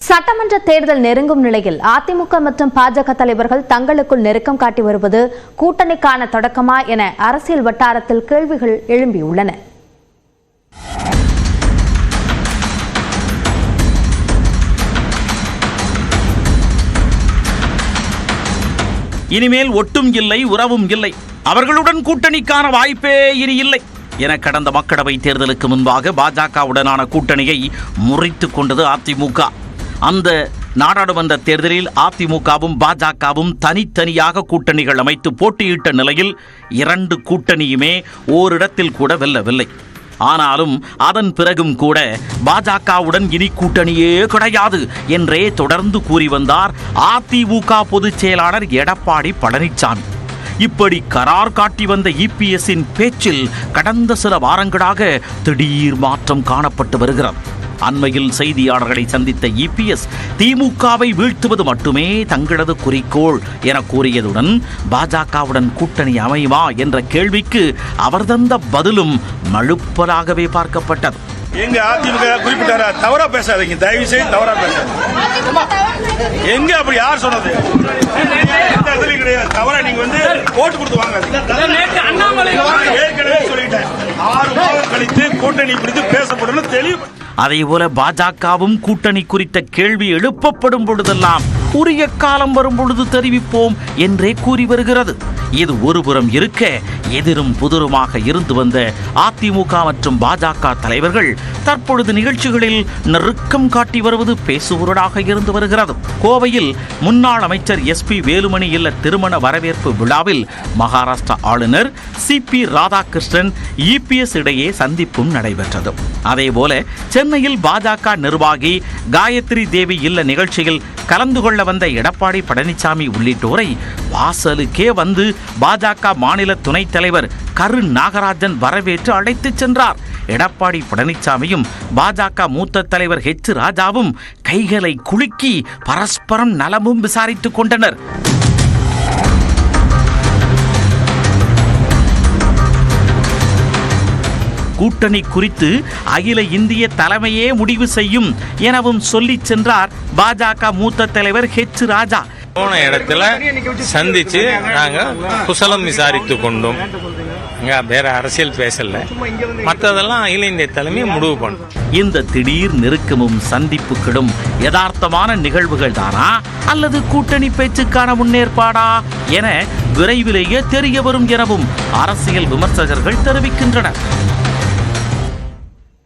சட்டமன்ற தேர்தல் நெருங்கும் நிலையில் அதிமுக மற்றும் பாஜக தலைவர்கள் தங்களுக்குள் நெருக்கம் காட்டி வருவது கூட்டணிக்கான தொடக்கமா என அரசியல் வட்டாரத்தில் கேள்விகள் எழும்பியுள்ளன. இனிமேல் ஒட்டும் இல்லை, உறவும் இல்லை, அவர்களுடன் கூட்டணிக்கான வாய்ப்பே இனி இல்லை என கடந்த மக்களவை தேர்தலுக்கு முன்பாக பாஜகவுடனான கூட்டணியை முறித்துக் கொண்டது அதிமுக. அந்த நாடாளுமன்ற தேர்தலில் அதிமுகவும் பாஜகவும் தனித்தனியாக கூட்டணிகள் அமைத்து போட்டியிட்ட நிலையில் இரண்டு கூட்டணியுமே ஓரிடத்தில் கூட வெல்லவில்லை. ஆனாலும் அதன் பிறகும் கூட பாஜகவுடன் இனி கூட்டணியே கிடையாது என்றே தொடர்ந்து கூறி வந்தார் அதிமுக பொதுச் செயலாளர் எடப்பாடி பழனிசாமி. இப்படி கரார் காட்டி வந்த இபிஎஸ்ஸின் பேச்சில் கடந்த சில வாரங்களாக திடீர் மாற்றம் காணப்பட்டு வருகிறது. அண்மையில் செய்தியாளர்களை சந்தித்த இபிஎஸ் திமுகவை வீழ்த்துவது மட்டுமே தங்களது குறிக்கோள் என கூறியதுடன் பாஜகவுடன் கூட்டணி அமையுமா என்ற கேள்விக்கு அவர் தந்த பதிலும் மழுப்பலாகவே பார்க்கப்பட்டது. எங்க அதிமுக குறிப்பிட்டார தவறா பேசாதீங்க, தயவு செய்து தவறா பேசாதீங்க. எங்க அப்படி யார் சொன்னது? கிடையாது. தவறா நீங்க ஓட்டு கொடுத்து வாங்க. ஏற்கனவே சொல்லிட்டேன், 6 மாதம் கழித்து கூட்டணி குறித்து பேசப்படும் தெளிவு. அதேபோல பாஜகவும் கூட்டணி குறித்த கேள்வி எழுப்பப்படும் பொழுதெல்லாம் உரிய காலம் வரும் பொழுது தெரிவிப்போம் என்றே கூறி வருகிறது. இது ஒருபுறம் இருக்க, எதிரும் புதிருமாக இருந்து வந்த அதிமுக மற்றும் பாஜக தலைவர்கள் தற்பொழுது நிகழ்ச்சிகளில் நெருக்கம் காட்டி வருவது பேசுபொருளாக இருந்து வருகிறது. கோவையில் முன்னாள் அமைச்சர் எஸ்பி வேலுமணி இல்ல திருமண வரவேற்பு விழாவில் மகாராஷ்டிரா ஆளுநர் சிபி ராதாகிருஷ்ணன் இபிஎஸ் இடையே சந்திப்பும் நடைபெற்றது. அதேபோல சென்னையில் பாஜக நிர்வாகி காயத்ரி தேவி இல்ல நிகழ்ச்சியில் கலந்து கொள்ள வந்த எடப்பாடி பழனிசாமி உள்ளிட்டோரை வாசலுக்கே வந்து பாஜக மாநில துணைத் தலைவர் கரு நாகராஜன் வரவேற்று அழைத்துச் சென்றார். எடப்பாடி பழனிசாமியும் பாஜக மூத்த தலைவர் ஹெச் ராஜாவும் கைகளை குலுக்கி பரஸ்பரம் நலமும் விசாரித்துக் கொண்டனர். கூட்டணி குறித்து அகில இந்திய தலைமையே முடிவு செய்யும் எனவும் சொல்லி சென்றார் பாஜக மூத்த தலைவர் ஹெச் ராஜா. போன இடத்துல சந்திச்சு நாங்க குசலம் விசாரித்து கொண்டோம். வேற அரசியல் பேசல, மற்றதெல்லாம் அகில இந்திய தலைமையை முடிவு பண்ணும். இந்த திடீர் நெருக்கமும் சந்திப்புகளும் யதார்த்தமான நிகழ்வுகள் தானா அல்லது கூட்டணி பேச்சுக்கான முன்னேற்பாடா என விரைவிலேயே தெரிய வரும் எனவும் அரசியல் விமர்சகர்கள் தெரிவிக்கின்றனர்.